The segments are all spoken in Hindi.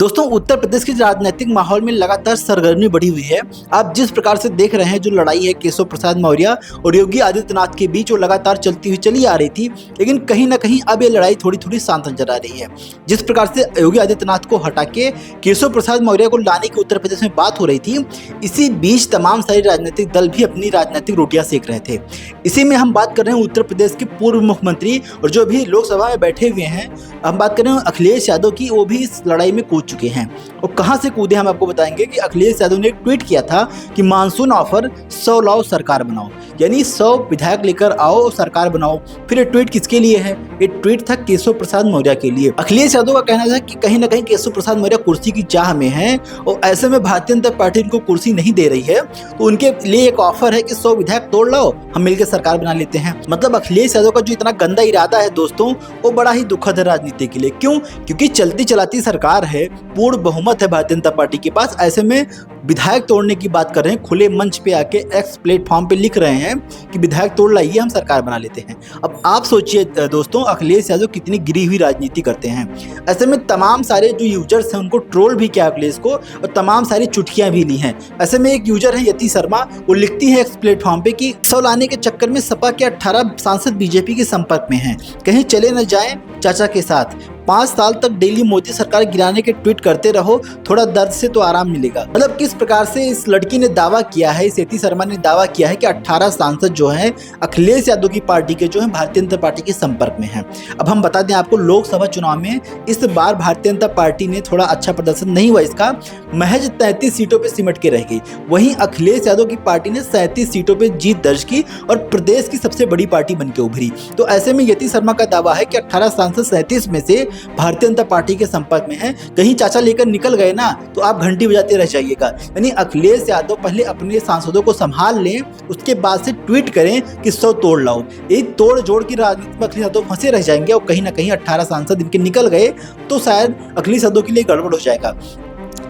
दोस्तों, उत्तर प्रदेश के राजनीतिक माहौल में लगातार सरगर्मी बढ़ी हुई है। आप जिस प्रकार से देख रहे हैं, जो लड़ाई है केशव प्रसाद मौर्य और योगी आदित्यनाथ के बीच, वो लगातार चलती हुई चली आ रही थी। लेकिन कहीं ना कहीं अब ये लड़ाई थोड़ी थोड़ी शांत नजर आ रही है। जिस प्रकार से योगी आदित्यनाथ को हटा के केशव प्रसाद मौर्य को लाने की उत्तर प्रदेश में बात हो रही थी, इसी बीच तमाम सारे राजनीतिक दल भी अपनी राजनीतिक रोटियां सेक रहे थे। इसी में हम बात कर रहे हैं उत्तर प्रदेश के पूर्व मुख्यमंत्री और जो भी लोकसभा में बैठे हुए हैं, हम बात कर रहे हैं अखिलेश यादव की। वो भी इस लड़ाई में कूद चुके हैं। और कहां से कूदे हम आपको बताएंगे कि अखिलेश यादव ने एक ट्वीट किया था कि मानसून ऑफर 100 लाओ सरकार बनाओ, यानी 100 विधायक लेकर आओ और सरकार बनाओ। फिर ये ट्वीट किसके लिए है? ये ट्वीट था केशव प्रसाद मौर्य के लिए। अखिलेश यादव का कहना था कि कहीं ना कहीं केशव प्रसाद मौर्य कुर्सी की चाह में है और ऐसे में भारतीय जनता पार्टी उनको कुर्सी नहीं दे रही है, तो उनके लिए एक ऑफर है कि 100 विधायक तोड़ लाओ, हम मिलकर सरकार बना लेते हैं। मतलब अखिलेश यादव का जो इतना गंदा इरादा है दोस्तों, वो बड़ा ही दुखद है राजनीति के लिए। क्यों? क्योंकि चलती चलाती सरकार है, पूर्ण बहुमत है भारतीय जनता पार्टी के पास। ऐसे में विधायक तोड़ने की बात कर रहे हैं, खुले मंच पे आके एक्स प्लेटफॉर्म पे लिख रहे हैं कि विधायक तोड़ लाइए, हम सरकार बना लेते हैं। अब आप सोचिए दोस्तों, अखिलेश यादव कितनी गिरी हुई राजनीति करते हैं। ऐसे में तमाम सारे जो यूजर्स हैं उनको ट्रोल भी किया अखिलेश को और तमाम सारी चुटकियां भी ली हैं। ऐसे में एक यूजर है यति शर्मा, वो लिखती है एक्स प्लेटफॉर्म पे कि 100 लाने के चक्कर में सपा के 18 सांसद बीजेपी के संपर्क में हैं, कहीं चले न जाएं चाचा के साथ। 5 साल तक डेली मोदी सरकार गिराने के ट्वीट करते रहो, थोड़ा दर्द से तो आराम मिलेगा। मतलब किस प्रकार से इस लड़की ने दावा किया है, इस यति शर्मा ने दावा किया है कि 18 सांसद जो हैं अखिलेश यादव की पार्टी के जो हैं भारतीय जनता पार्टी के संपर्क में हैं। अब हम बता दें आपको, लोकसभा चुनाव में इस बार भारतीय जनता पार्टी ने थोड़ा अच्छा प्रदर्शन नहीं हुआ, इसका महज 33 सीटों पर सिमट के रह गई। वहीं अखिलेश यादव की पार्टी ने 37 सीटों पर जीत दर्ज की और प्रदेश की सबसे बड़ी पार्टी बनकर उभरी। तो ऐसे में यति शर्मा का दावा है कि 18 सांसद 37 में से भारतीय जनता पार्टी के संपर्क में है। कहीं चाचा लेकर निकल गए ना तो आप घंटी बजाते रह जाइएगा। यानी अखिलेश यादव पहले अपने सांसदों को संभाल लें, उसके बाद से ट्वीट करें कि 100 तोड़ लाओ। यही तोड़ जोड़ की राजनीति में अखिलेश यादव फंसे रह जाएंगे और कहीं ना कहीं 18 सांसद इनके निकल गए तो शायद अखिलेश यादव के लिए गड़बड़ हो जाएगा।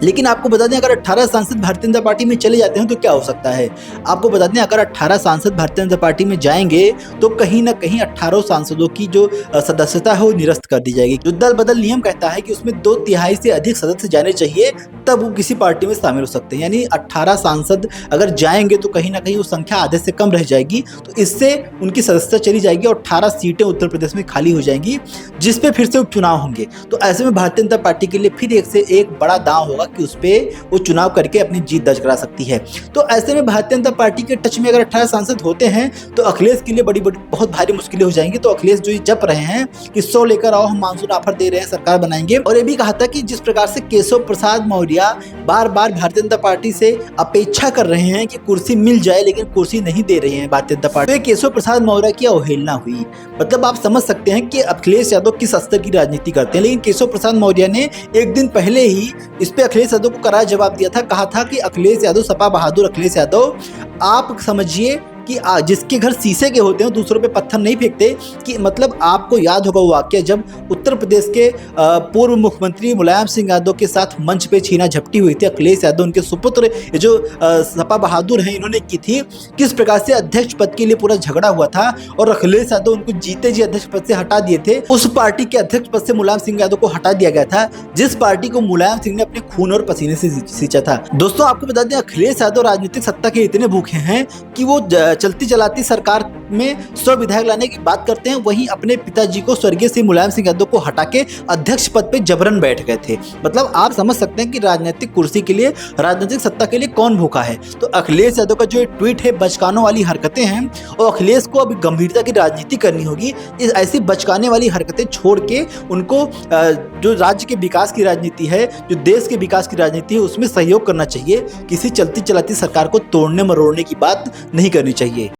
लेकिन आपको बता दें, अगर 18 सांसद भारतीय जनता पार्टी में चले जाते हैं तो क्या हो सकता है। आपको बता दें, अगर 18 सांसद भारतीय जनता पार्टी में जाएंगे तो कहीं ना कहीं 18 सांसदों की जो सदस्यता है वो निरस्त कर दी जाएगी। जो दल बदल नियम कहता है कि उसमें 2/3 से अधिक सदस्य जाने चाहिए, तब वो किसी पार्टी में शामिल हो सकते हैं। यानी 18 सांसद अगर जाएंगे तो कहीं ना कहीं वो संख्या आधे से कम रह जाएगी, तो इससे उनकी सदस्यता चली जाएगी और 18 सीटें उत्तर प्रदेश में खाली हो जाएंगी, जिसपे फिर से उपचुनाव होंगे। तो ऐसे में भारतीय जनता पार्टी के लिए फिर एक से एक बड़ा दांव होगा कि उस पे वो चुनाव करके अपनी जीत दर्ज करा सकती है। तो ऐसे में भारतीय जनता पार्टी के टच में अगर 18 सांसद होते हैं तो अखिलेश के लिए बड़ी बहुत भारी मुश्किलें हो जाएंगी। तो अखिलेश जो जप रहे हैं कि 100 लेकर आओ, हम मानसून ऑफर दे रहे हैं, सरकार बनाएंगे। और ये भी कहा था कि जिस प्रकार से केशव प्रसाद मौर्य बार बार भारतीय जनता पार्टी से अपेक्षा कर रहे हैं कि कुर्सी मिल जाए, लेकिन कुर्सी नहीं दे रही है भारतीय जनता पार्टी, तो केशव प्रसाद मौर्य की अवहेलना हुई। मतलब आप समझ सकते हैं कि अखिलेश यादव किस स्तर की राजनीति करते हैं। लेकिन केशव प्रसाद मौर्य ने एक दिन पहले ही इस पे अखिलेश यादव को करारा जवाब दिया था। कहा था कि अखिलेश यादव, सपा बहादुर अखिलेश यादव, आप समझिए कि जिसके घर शीशे के होते हैं दूसरों पे पत्थर नहीं फेंकते। कि मतलब आपको याद होगा वो वाक्य जब उत्तर प्रदेश के पूर्व मुख्यमंत्री मुलायम सिंह यादव के साथ मंच पे छीना झपटी हुई थी अखिलेश यादव, उनके सुपुत्र जो सपा बहादुर हैं, इन्होंने की थी। किस प्रकार से अध्यक्ष पद के लिए पूरा झगड़ा हुआ था और अखिलेश यादव उनको जीते जी अध्यक्ष पद से हटा दिए थे। उस पार्टी के अध्यक्ष पद से मुलायम सिंह यादव को हटा दिया गया था, जिस पार्टी को मुलायम सिंह ने अपने खून और पसीने से सींचा था। दोस्तों, आपको बता दें, अखिलेश यादव राजनीतिक सत्ता के इतने भूखे हैं कि वो चलती चलाती सरकार में 100 विधायक लाने की बात करते हैं, वहीं अपने पिताजी को, स्वर्गीय श्री मुलायम सिंह यादव को हटा के अध्यक्ष पद पे जबरन बैठ गए थे। मतलब आप समझ सकते हैं कि राजनीतिक कुर्सी के लिए, राजनीतिक सत्ता के लिए कौन भूखा है। तो अखिलेश यादव का जो ट्वीट है, बचकानों वाली हरकतें हैं, और अखिलेश को अभी गंभीरता की राजनीति करनी होगी। इस ऐसी बचकाने वाली हरकतें छोड़ के उनको जो राज्य के विकास की राजनीति है, जो देश के विकास की राजनीति है, उसमें सहयोग करना चाहिए। किसी चलती चलाती सरकार को तोड़ने मरोड़ने की बात नहीं करनी चाहिए।